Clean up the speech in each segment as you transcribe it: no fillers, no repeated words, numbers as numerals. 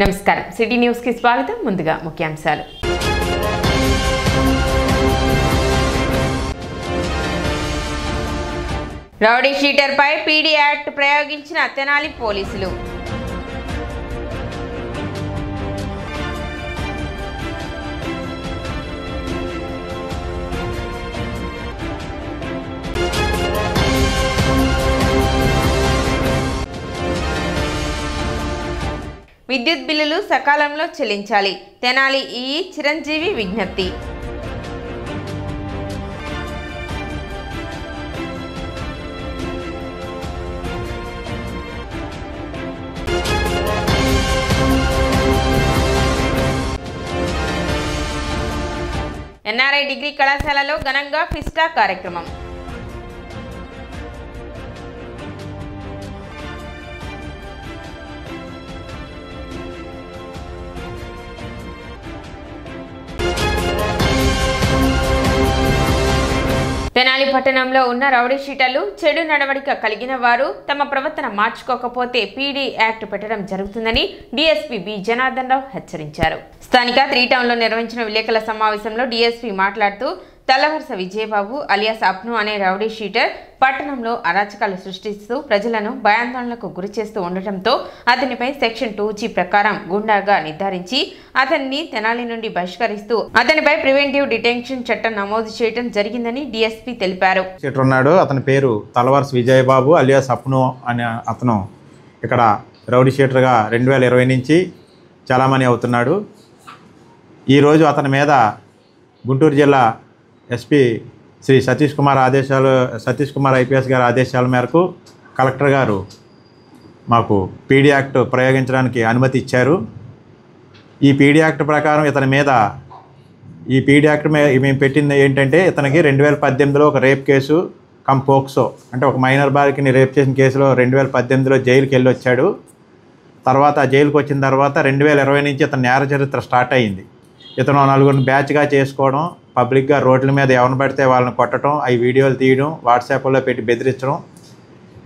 నమస్కారం city news కి స్వాగతం ముందుగా ముఖ్యాంశాలు రౌడీ షీటర్ పై పీడీ యాక్ట్ ప్రయోగించిన తెనాలి పోలీసులు విద్యుత్ బిల్లులు సకాలంలో చెల్లించాలి తెనాలి ఈ చిరంజీవి విజ్ఞప్తి ఎన్ఆర్ఐ డిగ్రీ కళాశాలలో ఘనంగా ఫిస్టా కార్యక్రమం తెనాలి పట్టణంలో ఉన్న రౌడీ షీటర్లు చెడు నడవడిక కలిగిన వారు తమ ప్రవర్తన మార్చుకోకపోతే పీడీ యాక్ట్ పెట్టడం జరుగుతుందని డీఎస్పీ బి జనార్దన్ రావు హెచ్చరించారు. స్థానిక 3 టౌన్లో నిర్వహించిన విలేకరుల సమావేశంలో డీఎస్పీ మాట్లాడుతూ తల్లవరస విజయబాబు అలియాస్ అప్ను అనే రౌడీ షీటర్ పట్టణంలో అరాచకాలు సృష్టిస్తూ ప్రజలను భయాందోళనకు గురి చేస్తూ ఉండటంతో అతనిపై సెక్షన్ 2G ప్రకారం గుండాగా నిర్ధారించి అతన్ని తెనాలి నుండి బహిష్కరిస్తూ అతనిపై ప్రివెంటివ్ డిటెన్షన్ చట్టం నమోదు చేయడం జరిగిందని డీఎస్పీ తెలిపారు. అతని పేరు తల్లవరస విజయబాబు అలియాస్ అప్ను అనే అతను ఇక్కడ రౌడీ షీటర్గా 2020 నుంచి చాలామంది అవుతున్నాడు. ఈరోజు అతని మీద గుంటూరు జిల్లా ఎస్పీ శ్రీ సతీష్ కుమార్ ఐపీఎస్ గారి ఆదేశాల మేరకు కలెక్టర్ గారు మాకు పీడీ యాక్ట్ ప్రయోగించడానికి అనుమతి ఇచ్చారు. ఈ పీడీ యాక్ట్ ప్రకారం ఇతని మీద ఈ పీడీ యాక్ట్ మేము పెట్టింది ఏంటంటే ఇతనికి 2018లో ఒక రేప్ కేసు పోక్సో అంటే ఒక మైనర్ బాలికని రేప్ చేసిన కేసులో 2018లో జైలుకి వెళ్ళి వచ్చాడు. తర్వాత జైలుకి వచ్చిన తర్వాత 2020 నుంచి ఇతని నేర చరిత్ర స్టార్ట్ అయ్యింది. ఇతను 4 బ్యాచ్గా చేసుకోవడం, పబ్లిక్గా రోడ్ల మీద ఎవరిని పడితే వాళ్ళని కొట్టడం, అవి వీడియోలు తీయడం, వాట్సాప్లో పెట్టి బెదిరించడం,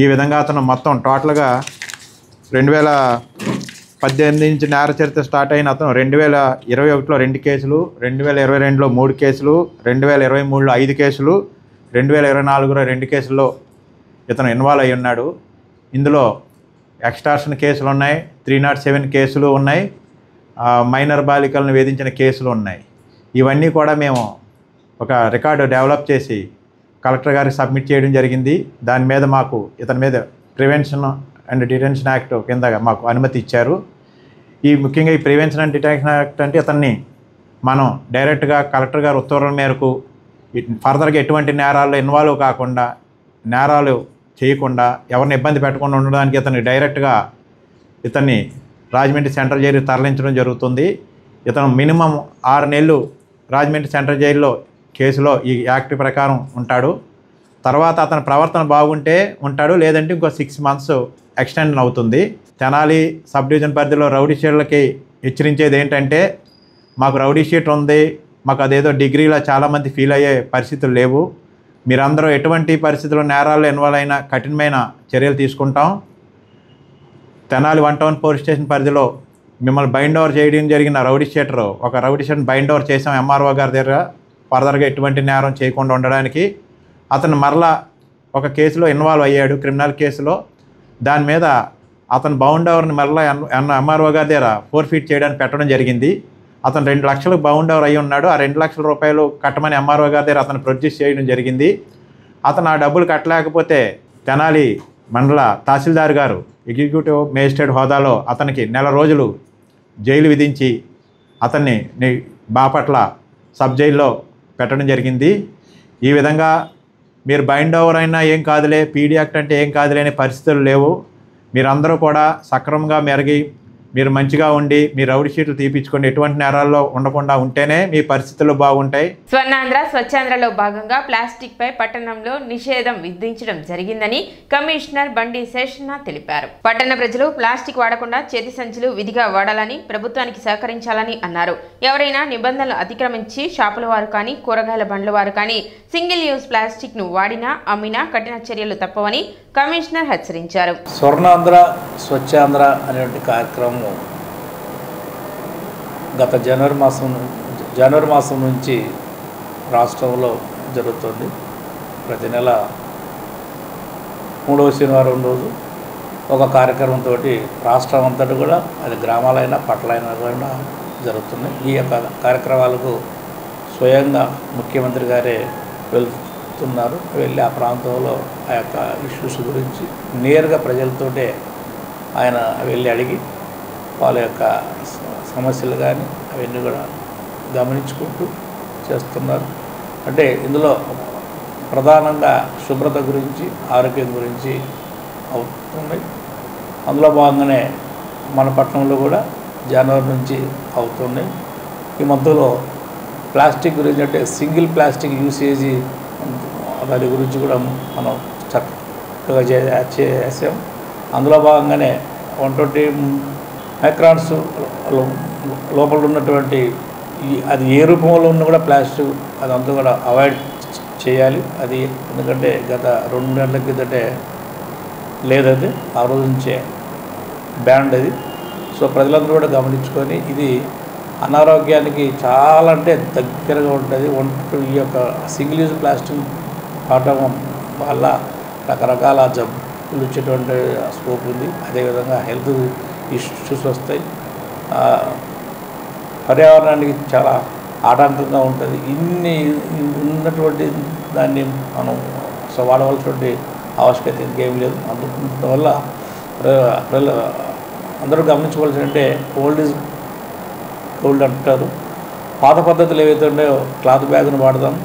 ఈ విధంగా అతను మొత్తం టోటల్గా 2018 నుంచి నేర చరిత్ర స్టార్ట్ అయిన అతను 2021లో 2 కేసులు, 2022లో 3 కేసులు, 2023లో 5 కేసులు, 2024లో 2 కేసుల్లో ఇతను ఇన్వాల్వ్ అయి ఉన్నాడు. ఇందులో ఎక్స్టార్షన్ కేసులు ఉన్నాయి, 307 కేసులు ఉన్నాయి, మైనర్ బాలికలను వేధించిన కేసులు ఉన్నాయి. ఇవన్నీ కూడా మేము ఒక రికార్డు డెవలప్ చేసి కలెక్టర్ గారికి సబ్మిట్ చేయడం జరిగింది. దాని మీద మాకు ఇతని మీద ప్రివెన్షన్ అండ్ డిటెన్షన్ యాక్ట్ కింద మాకు అనుమతి ఇచ్చారు. ముఖ్యంగా ఈ ప్రివెన్షన్ అండ్ డిటెన్షన్ యాక్ట్ అంటే ఇతన్ని మనం డైరెక్ట్గా కలెక్టర్ గారు ఉత్తర్వుల మేరకు ఫర్దర్గా ఎటువంటి నేరాల్లో ఇన్వాల్వ్ కాకుండా, నేరాలు చేయకుండా, ఎవరిని ఇబ్బంది పెట్టకుండా ఉండడానికి ఇతన్ని రాజమండ్రి సెంట్రల్ జైలుకి తరలించడం జరుగుతుంది. ఇతను మినిమం 6 నెలలు రాజమండ్రి సెంట్రల్ జైల్లో కేసులో ఈ యాక్ట్ ప్రకారం ఉంటాడు. తర్వాత అతని ప్రవర్తన బాగుంటే ఉంటాడు, లేదంటే ఇంకో 6 months ఎక్స్టెండ్ అవుతుంది. తెనాలి సబ్ డివిజన్ పరిధిలో రౌడీ షీటర్లకి హెచ్చరించేది ఏంటంటే, మాకు రౌడీ షీటర్ ఉంది, మాకు అదేదో డిగ్రీలో చాలామంది ఫీల్ అయ్యే పరిస్థితులు లేవు. మీరందరూ ఎటువంటి పరిస్థితుల్లో నేరాల్లో ఇన్వాల్వ్ అయినా కఠినమైన చర్యలు తీసుకుంటాం. తెనాలి 1 టౌన్ పోలీస్ స్టేషన్ పరిధిలో మిమ్మల్ని బైండ్ ఓవర్ చేయడం జరిగిన రౌడీ షీటర్ ఒక రౌడీ షీటర్ని బైండ్ ఓవర్ చేసాం ఎంఆర్ఓ గారి దగ్గర, ఫర్దర్గా ఎటువంటి నేరం చేయకుండా ఉండడానికి. అతను మరలా ఒక కేసులో ఇన్వాల్వ్ అయ్యాడు, క్రిమినల్ కేసులో. దాని మీద అతను బౌండ్ ఓవర్ని మరలా ఎంఆర్ఓ గారి దగ్గర ఫోర్ఫీట్ చేయడానికి పెట్టడం జరిగింది. అతను 2 లక్షలకు బౌండ్ ఓవర్ అయ్యి ఉన్నాడు. ఆ 2 లక్షల రూపాయలు కట్టమని ఎంఆర్ఓ గారి దగ్గర అతను ప్రొడ్యూస్ చేయడం జరిగింది. అతను ఆ డబ్బులు కట్టలేకపోతే తెనాలి మండల తహసీల్దార్ గారు ఎగ్జిక్యూటివ్ మేజిస్ట్రేట్ హోదాలో అతనికి 1 నెల రోజులు జైలు విధించి అతన్ని బాపట్ల సబ్ జైల్లో పెట్టడం జరిగింది. ఈ విధంగా మీరు బైండ్ ఓవర్ అయినా ఏం కాదులే, పీడీ యాక్ట్ అంటే ఏం కాదులే అనే పరిస్థితులు లేవు. మీరందరూ కూడా సక్రమంగా మెరిగి మీరు మంచిగా ఉండి మీ రౌడీ షీట్లు తీపించుకొని ఎటువంటి నేరాల్లో ఉండకుండా ఉంటేనే మీ పరిస్థితులు బాగుంటాయి. స్వర్ణాంధ్ర స్వచ్ఛాంధ్రలో భాగంగా ప్లాస్టిక్ పై పట్టణంలో నిషేధం విధించడం జరిగిందని కమిషనర్ బండి శేషనాథ్ తెలిపారు. పట్టణ ప్రజలు ప్లాస్టిక్ వాడకుండా చేతి సంచులు విధిగా వాడాలని, ప్రభుత్వానికి సహకరించాలని అన్నారు. ఎవరైనా నిబంధనలు అతిక్రమించి షాపుల వారు కానీ, కూరగాయల బండ్ల వారు కానీ సింగిల్ యూజ్ ప్లాస్టిక్ ను వాడినా, అమ్మినా కఠిన చర్యలు తప్పవని కమిషనర్ హెచ్చరించారు. స్వర్ణాంధ్ర స్వచ్ఛాంధ్ర అనే కార్యక్రమం గత జనవరి మాసం నుంచి రాష్ట్రంలో జరుగుతుంది. ప్రతి నెల 3వ శనివారం రోజు ఒక కార్యక్రమంతో రాష్ట్రం అంతటా కూడా అది గ్రామాలైనా పట్టణాలైనా కూడా జరుగుతున్నాయి. ఈ యొక్క కార్యక్రమాలకు స్వయంగా ముఖ్యమంత్రి గారే వెళ్తున్నారు. వెళ్ళి ఆ ప్రాంతంలో ఆ యొక్క ఇష్యూస్ గురించి నేరుగా ప్రజలతోటే ఆయన వెళ్ళి అడిగి వాళ్ళ యొక్క సమస్యలు కానీ అవన్నీ కూడా గమనించుకుంటూ చేస్తున్నారు. అంటే ఇందులో ప్రధానంగా శుభ్రత గురించి, ఆరోగ్యం గురించి అవుతున్నాయి. అందులో భాగంగానే మన పట్టణంలో కూడా జనవరి నుంచి అవుతున్నాయి. ఈ మధ్యలో ప్లాస్టిక్ గురించి అంటే సింగిల్ ప్లాస్టిక్ యూసేజీ దాని గురించి కూడా మనం చక్కగా చేసాం. అందులో భాగంగానే 120 మైక్రాన్స్ లోపల ఉన్నటువంటి అది ఏ రూపంలో ఉన్న కూడా ప్లాస్టిక్ అదంతా కూడా అవాయిడ్ చేయాలి. అది ఎందుకంటే గత 2 నెలల కిందటే లేదది, ఆ రోజు నుంచే బ్యాండ్ అది. సో ప్రజలందరూ కూడా గమనించుకొని ఇది అనారోగ్యానికి చాలా అంటే దగ్గరగా ఉంటుంది. ఈ యొక్క సింగిల్ యూజ్ ప్లాస్టిక్ వాడటం వల్ల రకరకాల జబ్బులు వచ్చేటువంటి స్కోప్ ఉంది. అదేవిధంగా హెల్త్ ఇష్యూస్ వస్తాయి, పర్యావరణానికి చాలా ఆటంకంగా ఉంటుంది. ఇన్ని ఉన్నటువంటి దాన్ని మనం వాడవలసినటువంటి ఆవశ్యకత ఇంకేం లేదు. అందువల్ల అందరూ గమనించుకోవాల్సి అంటే ఓల్డ్ ఈజ్ గోల్డ్ అంటారు. పాత పద్ధతులు ఏవైతే ఉన్నాయో క్లాత్ బ్యాగ్ను వాడదాం,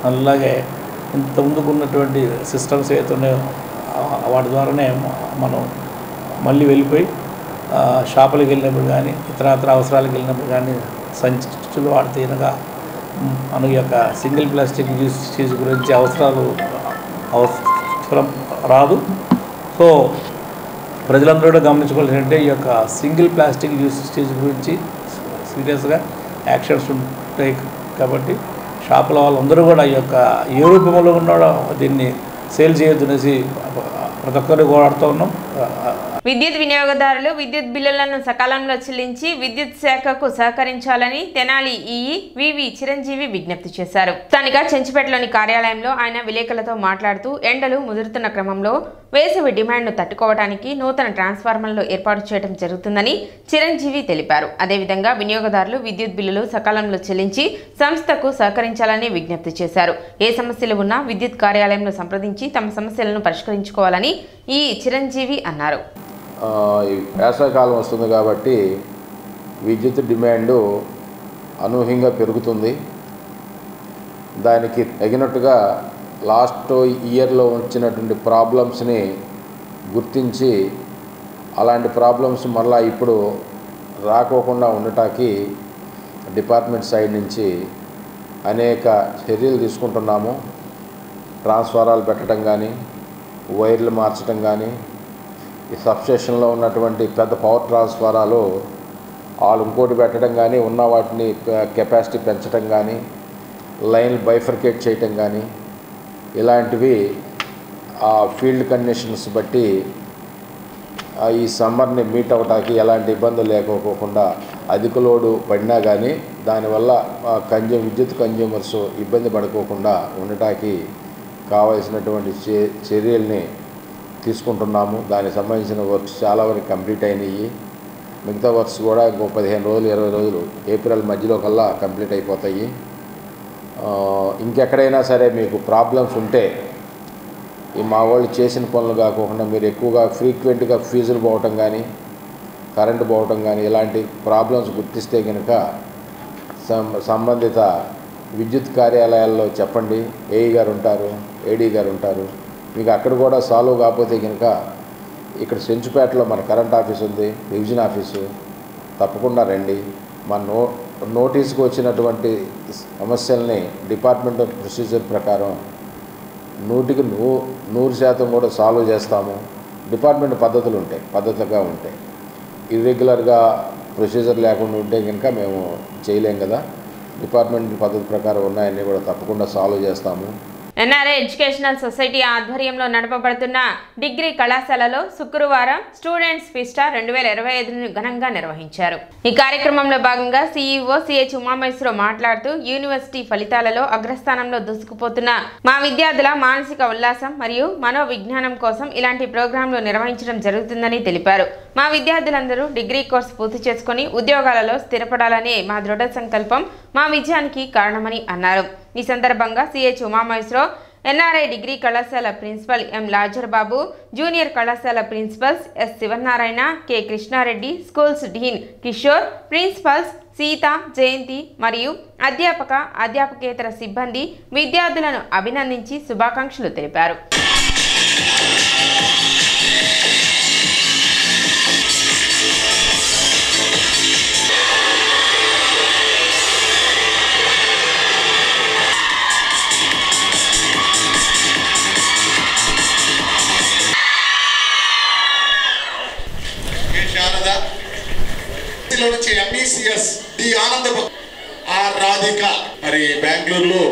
అలాగే ఇంత ముందుకు ఉన్నటువంటి సిస్టమ్స్ ఏవైతే ఉన్నాయో వాటి ద్వారానే మనం మళ్ళీ వెళ్ళిపోయి షాపులకు వెళ్ళినప్పుడు కానీ ఇతరత్ర అవసరాలకు వెళ్ళినప్పుడు కానీ సంచులు వాడితే కనుక మన యొక్క సింగిల్ ప్లాస్టిక్ యూసేజ్ గురించి అవసరం రాదు. సో ప్రజలందరూ కూడా గమనించుకోవాల్సి అంటే ఈ యొక్క సింగిల్ ప్లాస్టిక్ యూసేజ్ గురించి సీరియస్గా యాక్షన్స్ ఉంటాయి. కాబట్టి షాపుల వాళ్ళందరూ కూడా ఈ యొక్క ఏ రూపంలో ఉన్నాడో దీన్ని సేల్ చేయొద్దు అనేసి ప్రతి ఒక్కరు కోరుతూ ఉన్నాం. విద్యుత్ వినియోగదారులు విద్యుత్ బిల్లులను సకాలంలో చెల్లించి విద్యుత్ శాఖకు సహకరించాలని తెనాలి ఈఈ వివి చిరంజీవి విజ్ఞప్తి చేశారు. స్థానిక చెంచుపేటలోని కార్యాలయంలో ఆయన విలేకరులతో మాట్లాడుతూ ఎండలు ముదురుతున్న క్రమంలో వేసవి డిమాండ్ను తట్టుకోవడానికి నూతన ట్రాన్స్ఫార్మర్లు ఏర్పాటు చేయడం జరుగుతుందని చిరంజీవి తెలిపారు. అదేవిధంగా వినియోగదారులు విద్యుత్ బిల్లులు సకాలంలో చెల్లించి సంస్థకు సహకరించాలని విజ్ఞప్తి చేశారు. ఏ సమస్యలు ఉన్నా విద్యుత్ కార్యాలయంలో సంప్రదించి తమ సమస్యలను పరిష్కరించుకోవాలని ఈ చిరంజీవి అన్నారు. ఈ వేసవికాలం వస్తుంది కాబట్టి విద్యుత్ డిమాండు అనూహ్యంగా పెరుగుతుంది. దానికి తగినట్టుగా లాస్ట్ ఇయర్లో వచ్చినటువంటి ప్రాబ్లమ్స్ని గుర్తించి అలాంటి ప్రాబ్లమ్స్ మళ్ళీ ఇప్పుడు రాకోకుండా ఉండటానికి డిపార్ట్మెంట్ సైడ్ నుంచి అనేక చర్యలు తీసుకుంటున్నాము. ట్రాన్స్ఫారాలు పెట్టడం కానీ, వైర్లు మార్చడం కానీ, ఈ సబ్స్టేషన్లో ఉన్నటువంటి పెద్ద పవర్ ట్రాన్స్ఫారాలు వాళ్ళు ఇంకోటి పెట్టడం కానీ, ఉన్న వాటిని కెపాసిటీ పెంచడం కానీ, లైన్లు బైఫర్కేట్ చేయటం కానీ, ఇలాంటివి ఆ ఫీల్డ్ కండిషన్స్ బట్టి ఈ సమ్మర్ని మీట్ అవ్వటానికి ఎలాంటి ఇబ్బందులు లేకపోకుండా అధిక లోడు పడినా కానీ దానివల్ల విద్యుత్ కన్జ్యూమర్స్ ఇబ్బంది పడుకోకుండా ఉండటానికి కావాల్సినటువంటి చర్యల్ని తీసుకుంటున్నాము. దానికి సంబంధించిన వర్క్స్ చాలా వరకు కంప్లీట్ అయినాయి. మిగతా వర్క్స్ కూడా ఇంకో 15 రోజులు 20 రోజులు ఏప్రిల్ మధ్యలో కల్లా కంప్లీట్ అయిపోతాయి. ఇంకెక్కడైనా సరే మీకు ప్రాబ్లమ్స్ ఉంటే ఈ మా వాళ్ళు చేసిన పనులు కాకుండా మీరు ఎక్కువగా ఫ్రీక్వెంట్గా ఫీజులు పోవటం కానీ, కరెంటు పోవటం కానీ ఇలాంటి ప్రాబ్లమ్స్ గుర్తిస్తే కనుక సంబంధిత విద్యుత్ కార్యాలయాల్లో చెప్పండి. ఏఈ గారు ఉంటారు, ఏడీ గారు ఉంటారు. మీకు అక్కడ కూడా సాల్వ్ కాకపోతే కనుక ఇక్కడ చెంచుపేటలో మన కరెంట్ ఆఫీస్ ఉంది, డివిజన్ ఆఫీసు, తప్పకుండా రండి. మన నోటీస్కి వచ్చినటువంటి సమస్యల్ని డిపార్ట్మెంట్ ఆఫ్ ప్రొసీజర్ ప్రకారం 100కి 100% కూడా సాల్వ్ చేస్తాము. డిపార్ట్మెంట్ పద్ధతులు ఉంటాయి, పద్ధతిగా ఉంటాయి. ఇర్రెగ్యులర్గా ప్రొసీజర్ లేకుండా ఉంటే కనుక మేము చేయలేం కదా. డిపార్ట్మెంట్ పద్ధతి ప్రకారం ఉన్నాయన్నీ కూడా తప్పకుండా సాల్వ్ చేస్తాము. ఎన్ఆర్ఐ ఎడ్యుకేషనల్ సొసైటీ ఆధ్వర్యంలో నడపబడుతున్న డిగ్రీ కళాశాలలో శుక్రవారం స్టూడెంట్స్ ఫెస్టా 2025ను ఘనంగా నిర్వహించారు. ఈ కార్యక్రమంలో భాగంగా CEO CH ఉమామేశ్వరరావు మాట్లాడుతూ యూనివర్సిటీ ఫలితాలలో అగ్రస్థానంలో దూసుకుపోతున్న మా విద్యార్థుల మానసిక ఉల్లాసం మరియు మనోవిజ్ఞానం కోసం ఇలాంటి ప్రోగ్రాంలు నిర్వహించడం జరుగుతుందని తెలిపారు. మా విద్యార్థులందరూ డిగ్రీ కోర్సు పూర్తి చేసుకుని ఉద్యోగాలలో స్థిరపడాలనే మా దృఢ సంకల్పం మా విజయానికి కారణమని అన్నారు. ఈ సందర్భంగా CH ఉమామేశ్వరరావు ఎన్ఆర్ఐ డిగ్రీ కళాశాల principal M Lazar Babu, junior కళాశాల principals S Sivanarayana, K Krishnareddy, schools dean Kishore, principals Seetha, Jayanthi మరియు అధ్యాపకేతర సిబ్బంది విద్యార్థులను అభినందించి శుభాకాంక్షలు తెలిపారు. MECS D Ananda R Radhika మరి బెంగళూరులో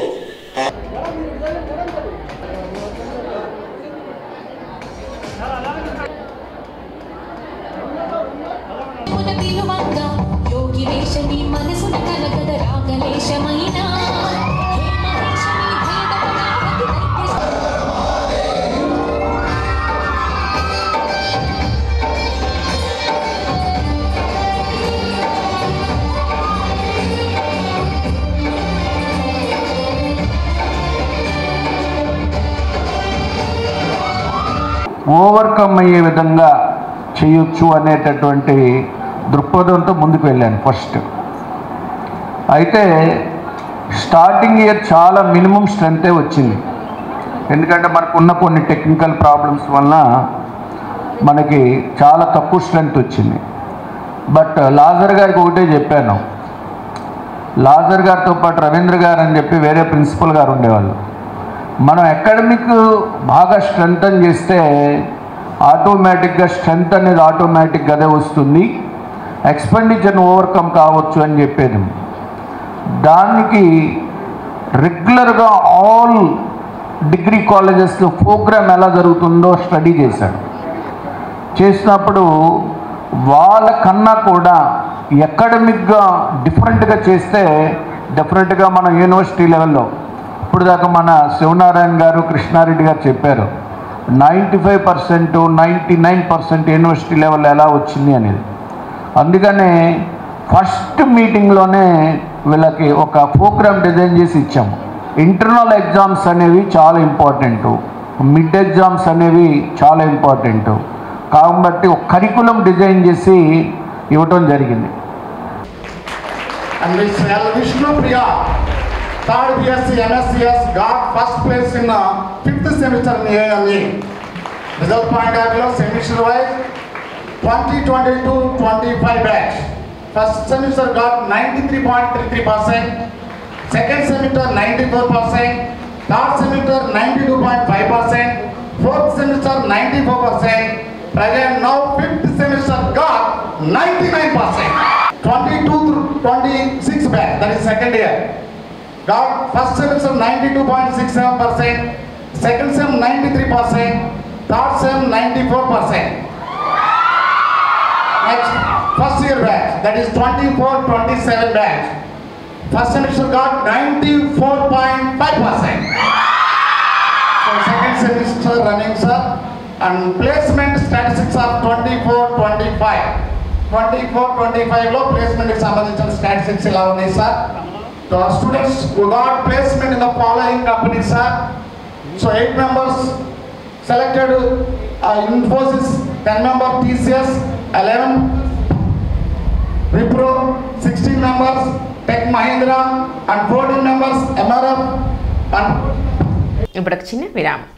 ఓవర్కమ్ అయ్యే విధంగా చేయొచ్చు అనేటటువంటి దృక్పథంతో ముందుకు వెళ్ళాను ఫస్ట్. అయితే స్టార్టింగ్ ఇయర్ చాలా మినిమం స్ట్రెంతే వచ్చింది. ఎందుకంటే మనకున్న కొన్ని టెక్నికల్ ప్రాబ్లమ్స్ వలన మనకి చాలా తక్కువ స్ట్రెంత్ వచ్చింది. బట్ లాజర్ గారికి ఒకటే చెప్పాను, లాజర్ గారితో పాటు రవీంద్ర గారు అని చెప్పి వేరే ప్రిన్సిపల్ గారు ఉండేవాళ్ళు. మనం అకాడమిక్ బాగా స్ట్రెంగ్తన్ చేస్తే ఆటోమేటిక్గా స్ట్రెంగ్త్ అనేది ఆటోమేటిక్గా అదే వస్తుంది, ఎక్స్పెండిచర్ని ఓవర్కమ్ కావచ్చు అని చెప్పేది. దానికి రెగ్యులర్గా ఆల్ డిగ్రీ కాలేజెస్లో ప్రోగ్రామ్ ఎలా జరుగుతుందో స్టడీ చేశాడు. చేసినప్పుడు వాళ్ళకన్నా కూడా అకాడమిక్గా డిఫరెంట్గా చేస్తే డెఫినెట్గా మనం యూనివర్సిటీ లెవెల్లో ఇప్పుడు దాకా మన శివనారాయణ గారు, కృష్ణారెడ్డి గారు చెప్పారు 95%, 99% యూనివర్సిటీ లెవెల్ ఎలా వచ్చింది అనేది. అందుకనే ఫస్ట్ మీటింగ్లోనే వీళ్ళకి ఒక ప్రోగ్రామ్ డిజైన్ చేసి ఇచ్చాము. ఇంటర్నల్ ఎగ్జామ్స్ అనేవి చాలా ఇంపార్టెంటు, మిడ్ ఎగ్జామ్స్ అనేవి చాలా ఇంపార్టెంటు కాబట్టి ఒక కరికులం డిజైన్ చేసి ఇవ్వటం జరిగింది. Third BSc MScs got first place in 5th semester in AME. Result point of view semester wise 2022-25 batch. First semester got 93.33%, second semester 94%, third semester 92.5%, fourth semester 94%. Present now 5th semester got 99%. 22-26 batch, that is second year. Got first semester 92.67%, second sem 93%, third sem 94%. Next, first year batch, that is 24-27 batch. First semester got 94.5%. So second semester running, sir, and placement statistics are 24-25. 24-25 లో placement కి సంబంధించిన statistics ఇలా ఉన్నాయి, sir. So our students who got placement in the following companies, sir. So 8 members selected Infosys, 10 members TCS, 11 Wipro, 16 members Tech Mahindra and 14 members MRF. ఇప్పుడు ఒక చిన్న విరామం.